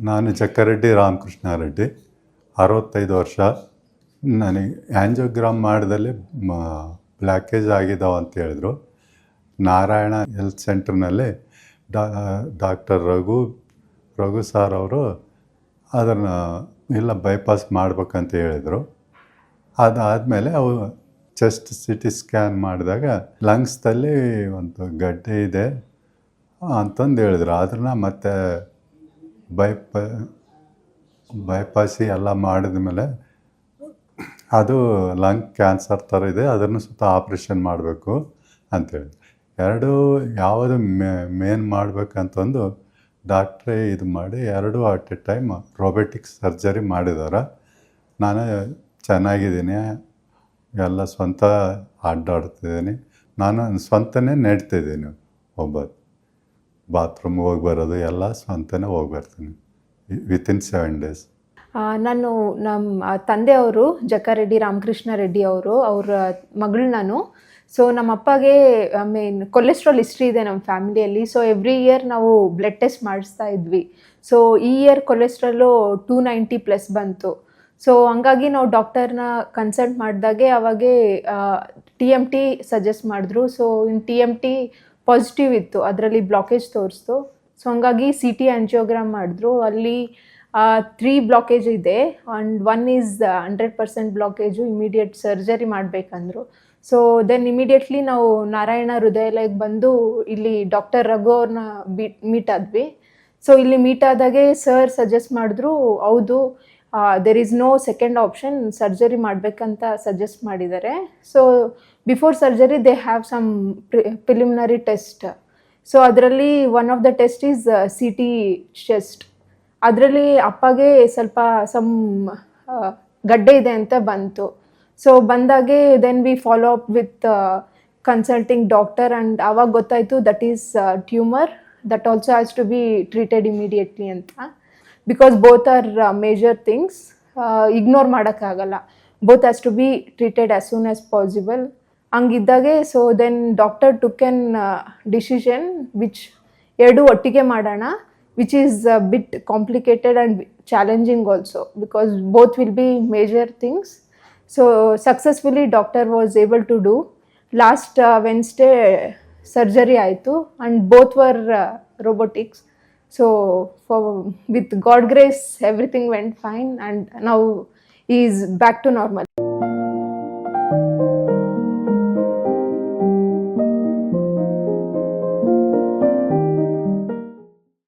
ನಾನು ಜಕ್ಕರೆಡ್ಡಿ ರಾಮಕೃಷ್ಣ ರೆಡ್ಡಿ, 65 ವರ್ಷ. ನನಗೆ ಆ್ಯಂಜಿಯೋಗ್ರಾಮ್ ಮಾಡಿದಲ್ಲಿ ಬ್ಲ್ಯಾಕೇಜ್ ಆಗಿದ್ದಾವೆ ಅಂತ ಹೇಳಿದ್ರು. ನಾರಾಯಣ ಹೆಲ್ತ್ ಸೆಂಟ್ರ್ನಲ್ಲಿ ಡಾಕ್ಟರ್ ರಘು ಸಾರ್ ಅವರು ಅದನ್ನು ಇಲ್ಲ ಬೈಪಾಸ್ ಮಾಡ್ಬೇಕಂತ ಹೇಳಿದರು. ಅದಾದಮೇಲೆ ಅವು ಚೆಸ್ಟ್ CT ಸ್ಕ್ಯಾನ್ ಮಾಡಿದಾಗ ಲಂಗ್ಸ್ದಲ್ಲಿ ಒಂದು ಗಡ್ಡೆ ಇದೆ ಅಂತಂದು ಹೇಳಿದ್ರು. ಅದನ್ನು ಮತ್ತೆ ಬೈಪಾಸಿ ಎಲ್ಲ ಮಾಡಿದ ಮೇಲೆ ಅದು ಲಂಗ್ ಕ್ಯಾನ್ಸರ್ ಥರ ಇದೆ, ಅದನ್ನು ಸುತ್ತ ಆಪ್ರೇಷನ್ ಮಾಡಬೇಕು ಅಂತೇಳಿ ಎರಡು ಯಾವುದು ಮೇನ್ ಮಾಡಬೇಕಂತಂದು ಡಾಕ್ಟ್ರೇ ಇದು ಮಾಡಿ 2 at A time robotic surgery ಮಾಡಿದ್ದಾರೆ. ನಾನು ಚೆನ್ನಾಗಿದ್ದೀನಿ, ಎಲ್ಲ ಸ್ವಂತ ಅಡ್ಡಾಡ್ತಿದ್ದೀನಿ, ನಾನು ಸ್ವಂತನೇ ನೆಡ್ತಿದ್ದೀನಿ. ಬಾತ್ರೂಮ್ಗೆ ಹೋಗಿ ಬರೋದು ಎಲ್ಲ ಸ್ವಂತನೇ ಹೋಗಿ ಬರ್ತೀನಿ ವಿತಿನ್ 7 days. ನಾನು ನಮ್ಮ ತಂದೆಯವರು ಜಕ್ಕಾರೆಡ್ಡಿ ರಾಮಕೃಷ್ಣ ರೆಡ್ಡಿ ಅವರು, ಅವರ ಮಗಳು ನಾನು. ಸೊ ನಮ್ಮ ಅಪ್ಪಗೆ ಕೊಲೆಸ್ಟ್ರಾಲ್ ಹಿಸ್ಟ್ರಿ ಇದೆ ನಮ್ಮ ಫ್ಯಾಮಿಲಿಯಲ್ಲಿ. ಸೊ ಎವ್ರಿ ಇಯರ್ ನಾವು ಬ್ಲಡ್ ಟೆಸ್ಟ್ ಮಾಡಿಸ್ತಾ ಇದ್ವಿ. ಸೊ ಈ ಇಯರ್ ಕೊಲೆಸ್ಟ್ರಾಲು 290+ ಬಂತು. ಸೊ ಹಂಗಾಗಿ ನಾವು ಡಾಕ್ಟರ್ನ ಕನ್ಸಲ್ಟ್ ಮಾಡಿದಾಗೆ ಅವಾಗೆ TMT ಸಜೆಸ್ಟ್ ಮಾಡಿದ್ರು. ಸೊ TMT ಪಾಸಿಟಿವ್ ಇತ್ತು, ಅದರಲ್ಲಿ ಬ್ಲಾಕೇಜ್ ತೋರಿಸ್ತು. ಸೊ ಹಂಗಾಗಿ CT ಆ್ಯಂಜಿಯೋಗ್ರಾಮ್ ಮಾಡಿದ್ರು. ಅಲ್ಲಿ 3 ಬ್ಲಾಕೇಜ್ ಇದೆ and 1 is 100% blockage, immediate surgery ಮಾಡಬೇಕಂದ್ರು. ಸೊ ದೆನ್ ಇಮಿಡಿಯೇಟ್ಲಿ ನಾವು ನಾರಾಯಣ ಹೃದಯಾಲಯಕ್ಕೆ ಬಂದು ಇಲ್ಲಿ ಡಾಕ್ಟರ್ ರಘು ಅವ್ರನ್ನ ಮೀಟ್ ಆದ್ವಿ. ಸೊ ಇಲ್ಲಿ ಮೀಟ್ ಆದಾಗೆ ಸರ್ ಸಜೆಸ್ಟ್ ಮಾಡಿದ್ರು, ಹೌದು there is no second option, surgery ಮಾಡಬೇಕಂತ ಸಜೆಸ್ಟ್ ಮಾಡಿದ್ದಾರೆ. So before surgery they have some preliminary test. So ಅದರಲ್ಲಿ one of the test is CT chest. ಅದರಲ್ಲಿ ಅಪ್ಪಗೆ ಸ್ವಲ್ಪ ಗಡ್ಡೆ ಇದೆ ಅಂತ ಬಂತು. ಸೊ ಬಂದಾಗೆ then we follow up with consulting doctor and ಆವಾಗ ಗೊತ್ತಾಯಿತು that is tumour that also has to be treated immediately ಅಂತ. Because both are major things, ignore ಮಾಡೋಕ್ಕಾಗಲ್ಲ. Both has to be treated as soon as possible. ಹಂಗಿದ್ದಾಗೆ so then doctor took an decision which 2 ಒಟ್ಟಿಗೆ ಮಾಡೋಣ, which is a bit complicated and challenging also because both will be major things. So successfully doctor was able to do. Last Wednesday surgery aitu and both were robotics. So with God grace everything went fine and now he is back to normal.